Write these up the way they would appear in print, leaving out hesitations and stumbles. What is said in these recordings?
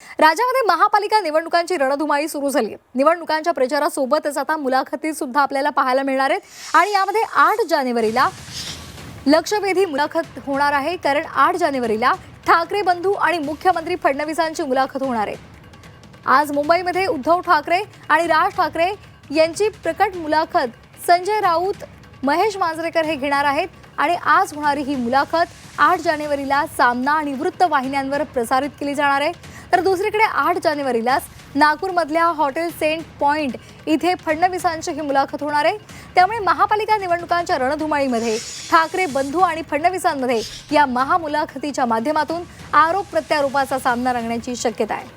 राज्यामध्ये महापालिका निवडणुकांची रणधुमाळी सुरू झाली आहे। निवडणुकांच्या प्रचारासोबतच आता मुलाखती सुद्धा आपल्याला पाहायला मिळणार आहेत आणि यामध्ये 8 जानेवारीला लक्षवेधी मुलाखत होणार आहे। कारण 8 जानेवारीला ठाकरे बंधू आणि मुख्यमंत्री फडणवीसांची मुलाखत होणार आहे। आज मुंबईमध्ये उद्धव ठाकरे आणि राज ठाकरे यांची प्रकट मुलाखत संजय राऊत, महेश मांजरेकर हे घेणार आहेत आणि आज होणारी ही मुलाखत 8 जानेवारीला सामना आणि वृत्तवाहिन्यांवर प्रसारित केली जाणार आहे। तर दुसरीकडे 8 जानेवारीलाच नागपूरमधल्या हॉटेल सेंट पॉइंट इथे फडणवीसांची ही मुलाखत होणार आहे। त्यामुळे महापालिका निवडणुकांच्या रणधुमाळीमध्ये ठाकरे बंधू आणि फडणवीसांमध्ये या महामुलाखतीच्या माध्यमातून आरोप प्रत्यारोपाचा सामना रंगण्याची शक्यता आहे।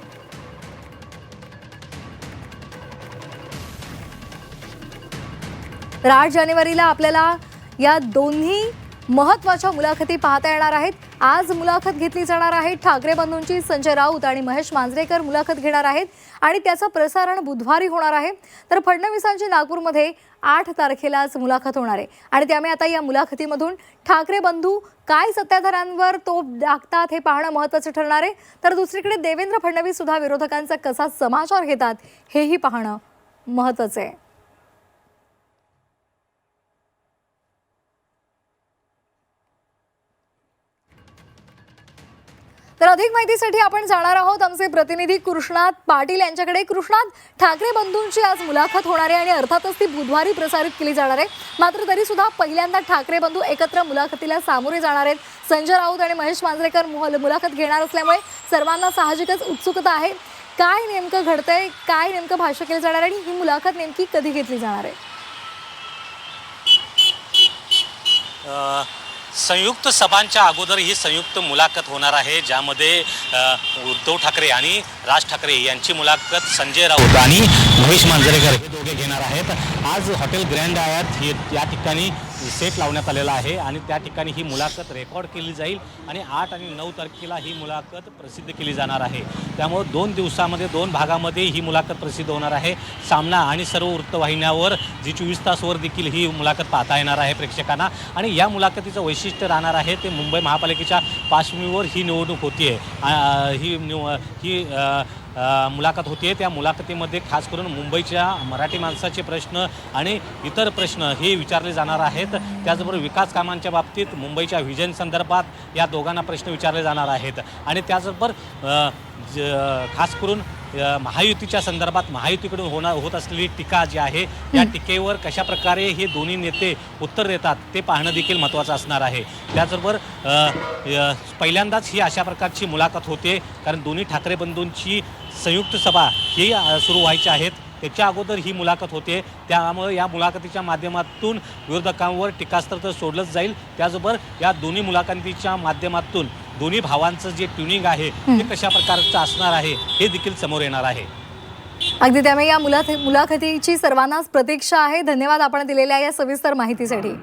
तर 8 जानेवारीला आपल्याला या दोन्ही महत्त्वाच्या मुलाखती पाहता येणार आहेत। आज मुलाखत घेतली जाणार आहे ठाकरे बंधूंची। संजय राऊत आणि महेश मांजरेकर मुलाखत घेणार आहेत आणि त्याचं प्रसारण बुधवारी होणार आहे। तर फडणवीसांची नागपूरमध्ये 8 तारखेलाच मुलाखत होणार आहे आणि त्यामुळे आता या मुलाखतीमधून ठाकरे बंधू काय सत्ताधाऱ्यांवर तोफ टाकतात हे पाहणं महत्त्वाचं ठरणार आहे। तर दुसरीकडे देवेंद्र फडणवीस सुद्धा विरोधकांचा कसा समाचार घेतात हेही पाहणं महत्त्वाचं आहे। तर अधिक माहितीसाठी आपण जाणार आहोत आमचे प्रतिनिधी कृष्णात पाटील यांच्याकडे। कृष्णात, ठाकरे बंधूंची आज मुलाखत होणार आहे आणि अर्थातच ती बुधवारी प्रसारित केली जाणार आहे। मात्र तरी सुद्धा पहिल्यांदा ठाकरे बंधू एकत्र मुलाखतीला सामोरे जाणार आहेत। संजय राऊत आणि महेश मांजरेकर मुलाखत घेणार असल्यामुळे सर्वांना साहजिकच उत्सुकता आहे। काय नेमकं घडतंय, काय नेमकं भाष्य केलं जाणार आणि ही मुलाखत नेमकी कधी घेतली जाणार आहे? संयुक्त सभांच्या अगोदर ही संयुक्त मुलाखत होणार आहे, ज्यामध्ये उद्धव ठाकरे आणि राज ठाकरे यांची मुलाखत संजय राऊत आणि महेश मांजरेकर हे दोघे घेणार आहेत। आज हॉटेल ग्रँड हयात या ठिकाणी सेट लावण्यात आलेला आहे आणि त्या ठिकाणी ही मुलाखत रेकॉर्ड केली जाईल आणि 8 आणि 9 तारखेला ही मुलाखत प्रसिद्ध केली जाणार आहे। त्यामुळे 2 दिवसामध्ये 2 भागामध्ये ही मुलाखत प्रसिद्ध होणार आहे। सामना आणि सर्व वृत्तवाहिन्यावर जी 24 तासवर देखील ही मुलाखत पाहता येणार आहे प्रेक्षकांना। आणि या मुलाखतीचं वैशिष्ट्य राहणार आहे ते मुंबई महापालिकेच्या पार्श्वभूमीवर ही निवडणूक होती आहे। ही मुलाखत होती। त्या मुलाखतीमध्ये खास करून मुंबईच्या मराठी माणसाचे प्रश्न आणि इतर प्रश्न हे विचारले जाणार आहेत। त्याचबरोबर विकास कामांच्या बाबतीत मुंबईच्या व्हिजन संदर्भात या दोघांना प्रश्न विचारले जाणार आहेत आणि त्याचबरोबर खास करून महायुतीच्या संदर्भात महायुतीकडून होत असलेली टीका जी आहे या टीकेवर कशा प्रकारे हे दोन्ही नेते उत्तर देतात ते पाहणं देखील महत्त्वाचं असणार आहे। त्याचबरोबर पहिल्यांदाच ही अशा प्रकारची मुलाखत होते, कारण दोन्ही ठाकरे बंधूंची संयुक्त सभा ही सुरू व्हायची आहेत। त्याच्या अगोदर ही मुलाखत होते, त्यामुळे या मुलाखतीच्या माध्यमातून विरोधकांवर टीकास्त्र तर सोडलंच जाईल। त्याचबरोबर या दोन्ही मुलाखतीच्या माध्यमातून दोन्ही भावांचं जे ट्युनिंग आहे ते कशा प्रकारचं असणार आहे हे देखील समोर येणार आहे। अगदी त्यामुळे या मुलाखतीची सर्वांनाच प्रतीक्षा आहे। धन्यवाद आपण दिलेल्या या सविस्तर माहितीसाठी।